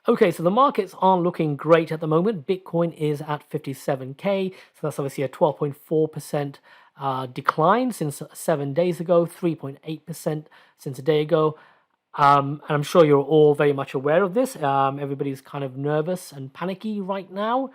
Okay, so the markets aren't looking great at the moment. Bitcoin is at 57K, so that's obviously a 12.4% decline since 7 days ago, 3.8% since a day ago. And I'm sure you're all very much aware of this. Everybody's kind of nervous and panicky right now.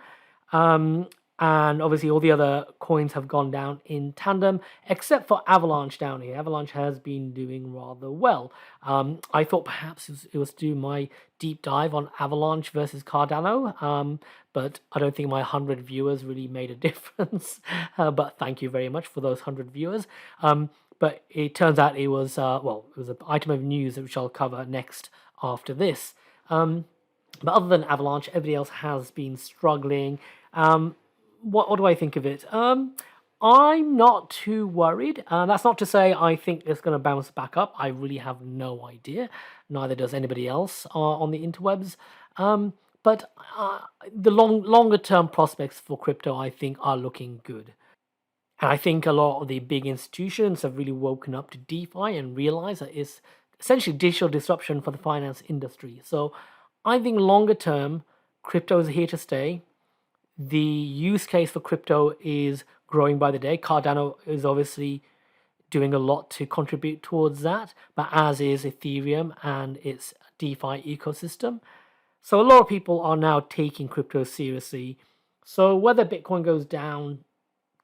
Um, and obviously, all the other coins have gone down in tandem, except for Avalanche down here. Avalanche has been doing rather well. I thought perhaps it was to do my deep dive on Avalanche versus Cardano, but I don't think my 100 viewers really made a difference. But thank you very much for those 100 viewers. But it turns out it was, well, it was an item of news which I'll cover next after this. But other than Avalanche, everybody else has been struggling. What do I think of it? I'm not too worried. That's not to say I think it's going to bounce back up. I really have no idea. Neither does anybody else on the interwebs. But the longer term prospects for crypto, I think, are looking good. And I think a lot of the big institutions have really woken up to DeFi and realized that it's essentially digital disruption for the finance industry. So I think longer term, crypto is here to stay. The use case for crypto is growing by the day. Cardano is obviously doing a lot to contribute towards that, but as is Ethereum and its DeFi ecosystem. So a lot of people are now taking crypto seriously. So whether Bitcoin goes down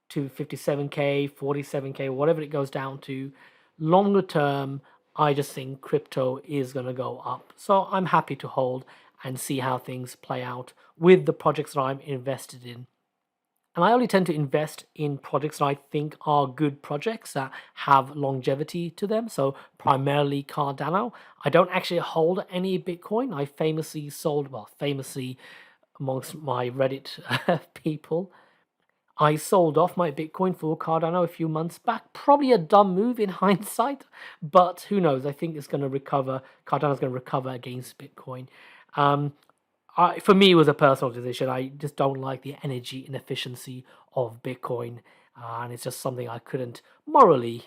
to 57K, 47K, whatever it goes down to, longer term, I just think crypto is going to go up. So I'm happy to hold and see how things play out with the projects that I'm invested in. And I only tend to invest in projects that I think are good projects that have longevity to them. So primarily Cardano. I don't actually hold any Bitcoin. I famously sold, well, famously amongst my Reddit people, I sold off my Bitcoin for Cardano a few months back. Probably a dumb move in hindsight, but who knows? I think it's going to recover. Cardano's going to recover against Bitcoin. For me, it was a personal decision. I just don't like the energy and efficiency of Bitcoin, and it's just something I couldn't morally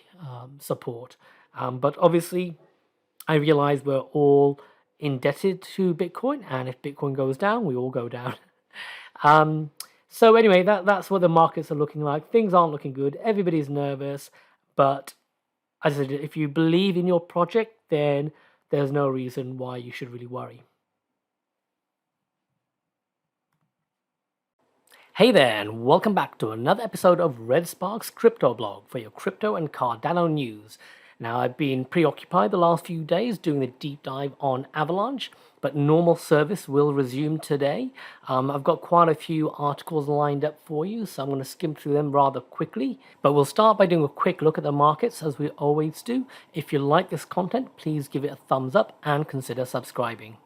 support. But obviously, I realize we're all indebted to Bitcoin, and if Bitcoin goes down, we all go down. So anyway, that's what the markets are looking like. Things aren't looking good. Everybody's nervous, but as I said, if you believe in your project, then there's no reason why you should really worry. Hey there, and welcome back to another episode of Red Spark's Crypto Blog for your crypto and Cardano news. Now, I've been preoccupied the last few days doing a deep dive on Avalanche, but normal service will resume today. I've got quite a few articles lined up for you, so I'm going to skim through them rather quickly. But we'll start by doing a quick look at the markets, as we always do. If you like this content, please give it a thumbs up and consider subscribing.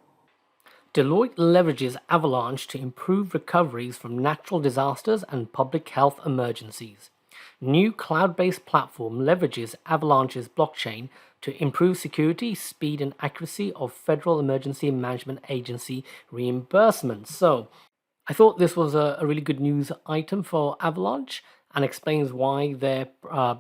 Deloitte leverages Avalanche to improve recoveries from natural disasters and public health emergencies. New cloud-based platform leverages Avalanche's blockchain to improve security, speed, and accuracy of Federal Emergency Management Agency reimbursements. So, I thought this was a really good news item for Avalanche and explains why their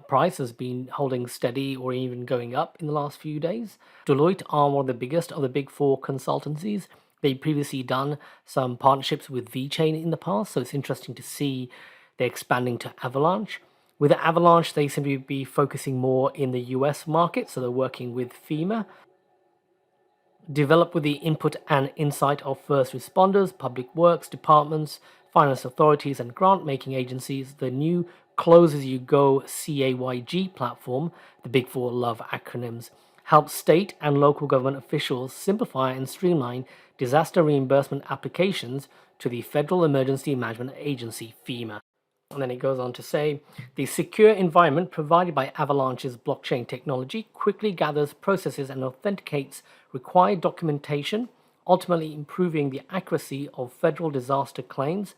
price has been holding steady or even going up in the last few days. Deloitte are one of the biggest of the big four consultancies. They've previously done some partnerships with VeChain in the past, so it's interesting to see they're expanding to Avalanche. With Avalanche, they seem to be focusing more in the US market, so they're working with FEMA. Developed with the input and insight of first responders, public works departments, finance authorities, and grant-making agencies, the new Close-as-you-go CAYG platform, the Big Four love acronyms, helps state and local government officials simplify and streamline disaster reimbursement applications to the Federal Emergency Management Agency, FEMA. And then it goes on to say, the secure environment provided by Avalanche's blockchain technology quickly gathers, processes, and authenticates required documentation, ultimately improving the accuracy of federal disaster claims.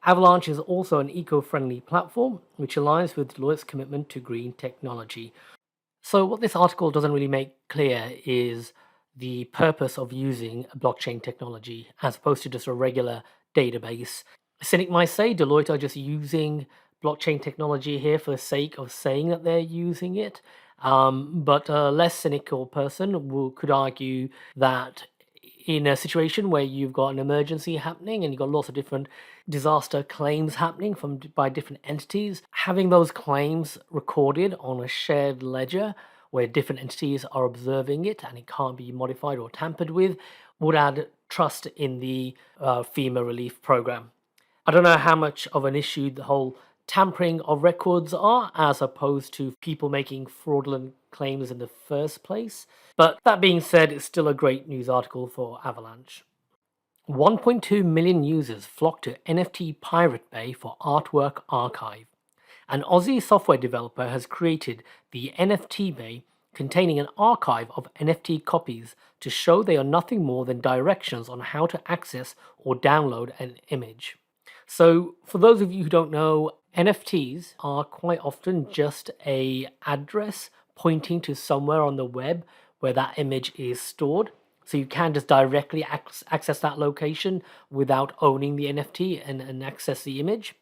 Avalanche is also an eco-friendly platform, which aligns with Deloitte's commitment to green technology. So what this article doesn't really make clear is the purpose of using a blockchain technology as opposed to just a regular database. A cynic might say Deloitte are just using blockchain technology here for the sake of saying that they're using it. But a less cynical person could argue that in a situation where you've got an emergency happening and you've got lots of different disaster claims happening by different entities, having those claims recorded on a shared ledger where different entities are observing it and it can't be modified or tampered with would add trust in the FEMA relief program. I don't know how much of an issue the whole tampering of records are as opposed to people making fraudulent claims in the first place. But that being said, it's still a great news article for Avalanche. 1.2 million users flocked to NFT Pirate Bay for artwork archive. An Aussie software developer has created the NFT Bay containing an archive of NFT copies to show they are nothing more than directions on how to access or download an image. So, for those of you who don't know, NFTs are quite often just a address pointing to somewhere on the web where that image is stored. So you can just directly access that location without owning the NFT and access the image.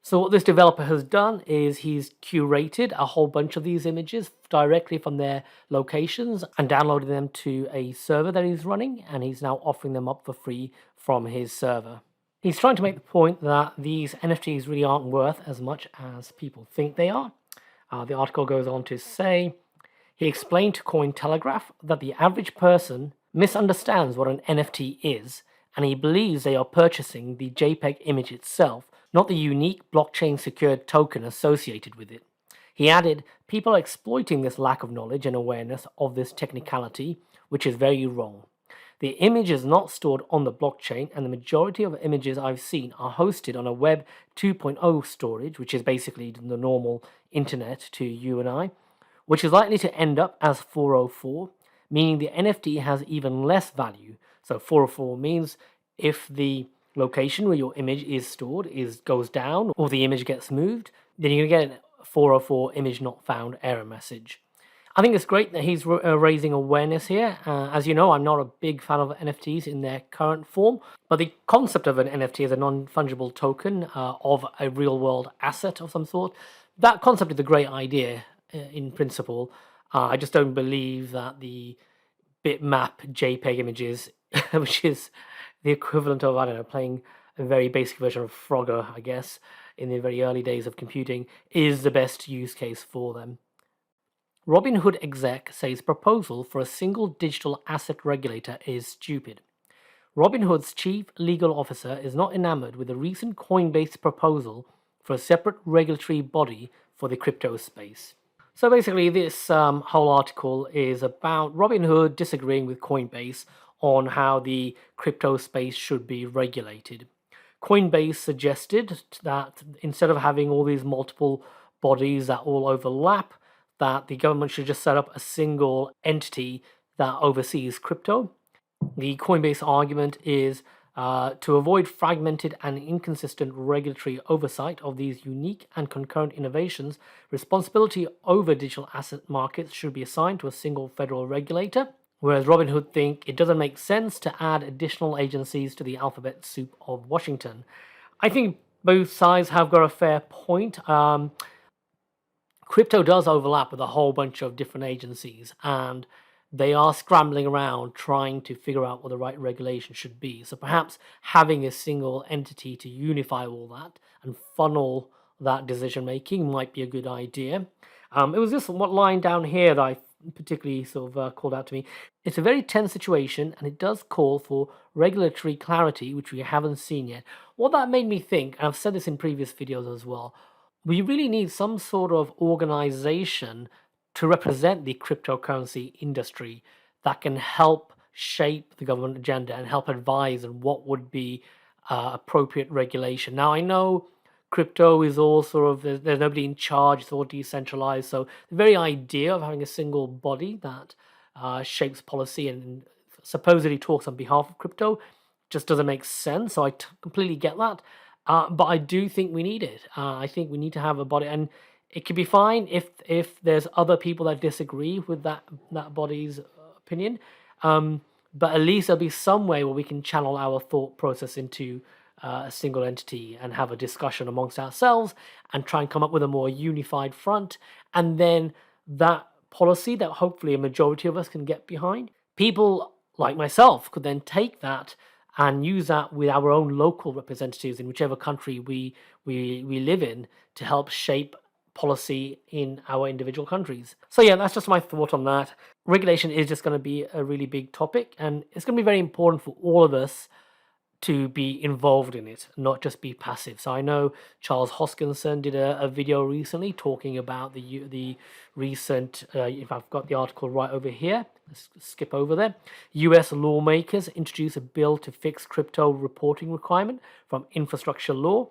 So what this developer has done is he's curated a whole bunch of these images directly from their locations and downloaded them to a server that he's running, and he's now offering them up for free from his server. He's trying to make the point that these NFTs really aren't worth as much as people think they are. The article goes on to say, he explained to Cointelegraph that the average person misunderstands what an NFT is, and he believes they are purchasing the JPEG image itself, not the unique blockchain-secured token associated with it. He added, people are exploiting this lack of knowledge and awareness of this technicality, which is very wrong. The image is not stored on the blockchain, and the majority of images I've seen are hosted on a Web 2.0 storage, which is basically the normal internet to you and I, which is likely to end up as 404, meaning the NFT has even less value. So 404 means if the location where your image is stored goes down or the image gets moved, then you're going to get a 404 image not found error message. I think it's great that he's raising awareness here. As you know, I'm not a big fan of NFTs in their current form, but the concept of an NFT as a non-fungible token of a real-world asset of some sort, that concept is a great idea in principle. I just don't believe that the bitmap JPEG images, which is the equivalent of, I don't know, playing a very basic version of Frogger, I guess, in the very early days of computing, is the best use case for them. Robinhood exec says proposal for a single digital asset regulator is stupid. Robinhood's chief legal officer is not enamored with the recent Coinbase proposal for a separate regulatory body for the crypto space. So basically, this whole article is about Robinhood disagreeing with Coinbase on how the crypto space should be regulated. Coinbase suggested that instead of having all these multiple bodies that all overlap, that the government should just set up a single entity that oversees crypto. The Coinbase argument is to avoid fragmented and inconsistent regulatory oversight of these unique and concurrent innovations, responsibility over digital asset markets should be assigned to a single federal regulator, whereas Robinhood think it doesn't make sense to add additional agencies to the alphabet soup of Washington. I think both sides have got a fair point. Crypto does overlap with a whole bunch of different agencies, and they are scrambling around trying to figure out what the right regulation should be. So perhaps having a single entity to unify all that and funnel that decision making might be a good idea. It was just one line down here that I particularly sort of called out to me. It's a very tense situation, and it does call for regulatory clarity, which we haven't seen yet. What that made me think, and I've said this in previous videos as well, we really need some sort of organization to represent the cryptocurrency industry that can help shape the government agenda and help advise on what would be appropriate regulation. Now, I know crypto is all sort of, there's nobody in charge, it's all decentralized. So the very idea of having a single body that shapes policy and supposedly talks on behalf of crypto just doesn't make sense. So I completely get that. But I do think we need it. I think we need to have a body, and it could be fine if there's other people that disagree with that body's opinion. But at least there'll be some way where we can channel our thought process into a single entity and have a discussion amongst ourselves and try and come up with a more unified front. And then that policy that hopefully a majority of us can get behind. People like myself, could then take that and use that with our own local representatives in whichever country we live in to help shape policy in our individual countries. So yeah, that's just my thought on that. Regulation is just going to be a really big topic, and it's going to be very important for all of us to be involved in it, not just be passive. So I know Charles Hoskinson did a video recently talking about the recent, if I've got the article right over here, let's skip over there. US lawmakers introduce a bill to fix crypto reporting requirement from infrastructure law.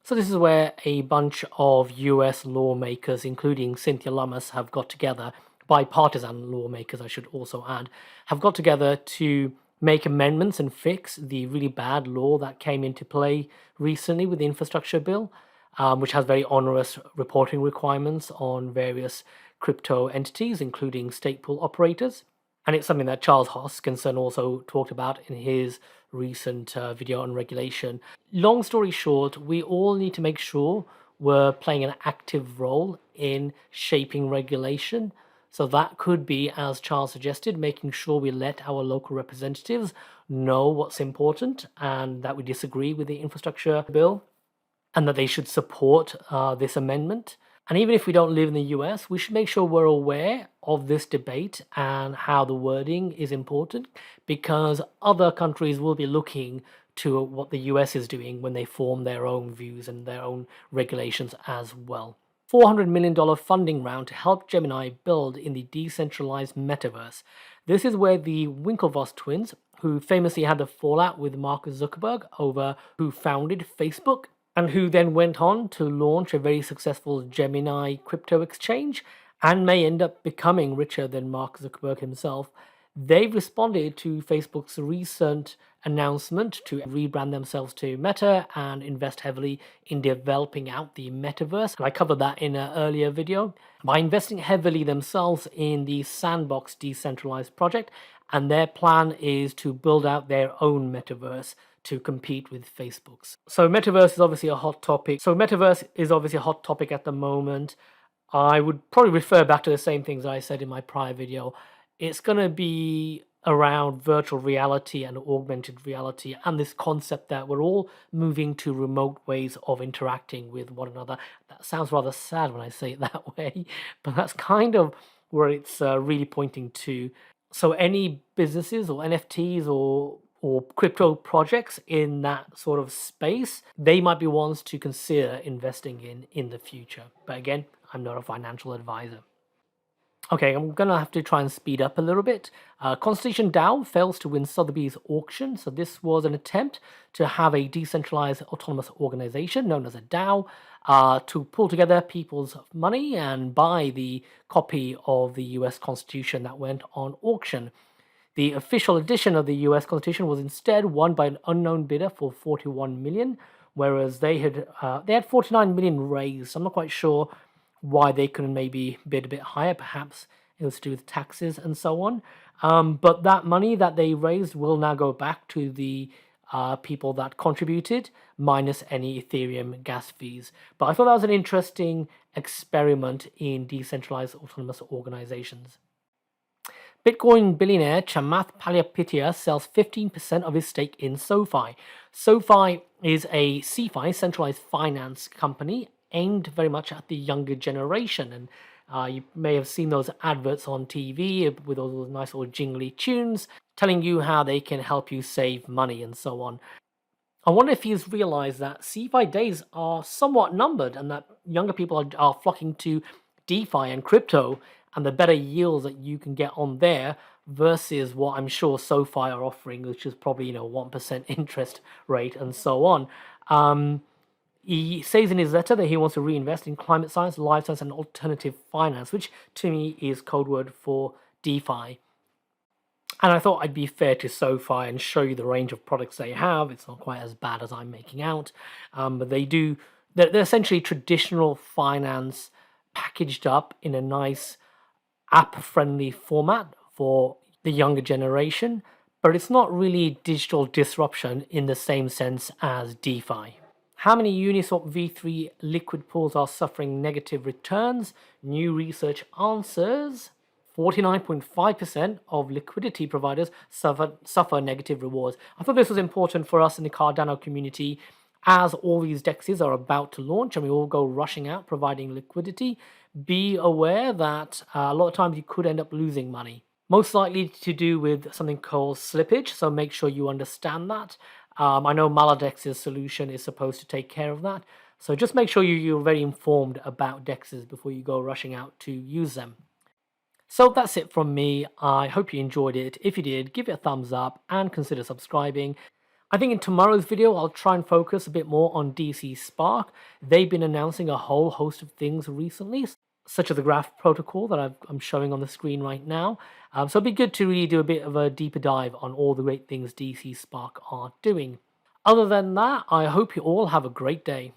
So this is where a bunch of US lawmakers, including Cynthia Lummis, have got together, bipartisan lawmakers I should also add, have got together to make amendments and fix the really bad law that came into play recently with the infrastructure bill, which has very onerous reporting requirements on various crypto entities, including stake pool operators. And it's something that Charles Hoskinson also talked about in his recent video on regulation. Long story short, we all need to make sure we're playing an active role in shaping regulation. So that could be, as Charles suggested, making sure we let our local representatives know what's important and that we disagree with the infrastructure bill and that they should support this amendment. And even if we don't live in the US, we should make sure we're aware of this debate and how the wording is important, because other countries will be looking to what the US is doing when they form their own views and their own regulations as well. $400 million funding round to help Gemini build in the decentralized metaverse. This is where the Winklevoss twins, who famously had a fallout with Mark Zuckerberg over who founded Facebook, and who then went on to launch a very successful Gemini crypto exchange and may end up becoming richer than Mark Zuckerberg himself. They've responded to Facebook's recent announcement to rebrand themselves to Meta and invest heavily in developing out the metaverse. And I covered that in an earlier video. By investing heavily themselves in the Sandbox decentralized project, and their plan is to build out their own metaverse to compete with Facebook's. So metaverse is obviously a hot topic. At the moment. I would probably refer back to the same things I said in my prior video. It's going to be around virtual reality and augmented reality and this concept that we're all moving to remote ways of interacting with one another. That sounds rather sad when I say it that way, but that's kind of where it's really pointing to. So any businesses or NFTs or crypto projects in that sort of space, they might be ones to consider investing in the future. But again, I'm not a financial advisor. Okay, I'm going to have to try and speed up a little bit. Constellation DAO fails to win Sotheby's auction. So this was an attempt to have a decentralized autonomous organization known as a DAO to pull together people's money and buy the copy of the US Constitution that went on auction. The official edition of the US Constitution was instead won by an unknown bidder for 41 million, whereas they had 49 million raised. I'm not quite sure why they couldn't maybe bid a bit higher. Perhaps it was to do with taxes and so on. But that money that they raised will now go back to the people that contributed, minus any Ethereum gas fees. But I thought that was an interesting experiment in decentralized autonomous organizations. Bitcoin billionaire Chamath Palihapitiya sells 15% of his stake in SoFi. SoFi is a CeFi, centralized finance company, aimed very much at the younger generation. And you may have seen those adverts on TV with all those nice little jingly tunes telling you how they can help you save money and so on. I wonder if he's realized that CeFi days are somewhat numbered and that younger people are flocking to DeFi and crypto and the better yields that you can get on there versus what I'm sure SoFi are offering, which is probably 1% interest rate and so on. He says in his letter that he wants to reinvest in climate science, life science, and alternative finance, which to me is code word for DeFi. And I thought I'd be fair to SoFi and show you the range of products they have. It's not quite as bad as I'm making out, but they're essentially traditional finance packaged up in a nice app-friendly format for the younger generation, but it's not really digital disruption in the same sense as DeFi. How many Uniswap v3 liquid pools are suffering negative returns? New research answers. 49.5% of liquidity providers suffer negative rewards. I thought this was important for us in the Cardano community, as all these dexes are about to launch and we all go rushing out providing liquidity. Be aware that a lot of times you could end up losing money. Most likely to do with something called slippage, so make sure you understand that. I know Maladex's solution is supposed to take care of that, so just make sure you're very informed about dexes before you go rushing out to use them. So that's it from me. I hope you enjoyed it. If you did, give it a thumbs up and consider subscribing. I think in tomorrow's video, I'll try and focus a bit more on DC Spark. They've been announcing a whole host of things recently, such as the graph protocol that I'm showing on the screen right now. So it'd be good to really do a bit of a deeper dive on all the great things DC Spark are doing. Other than that, I hope you all have a great day.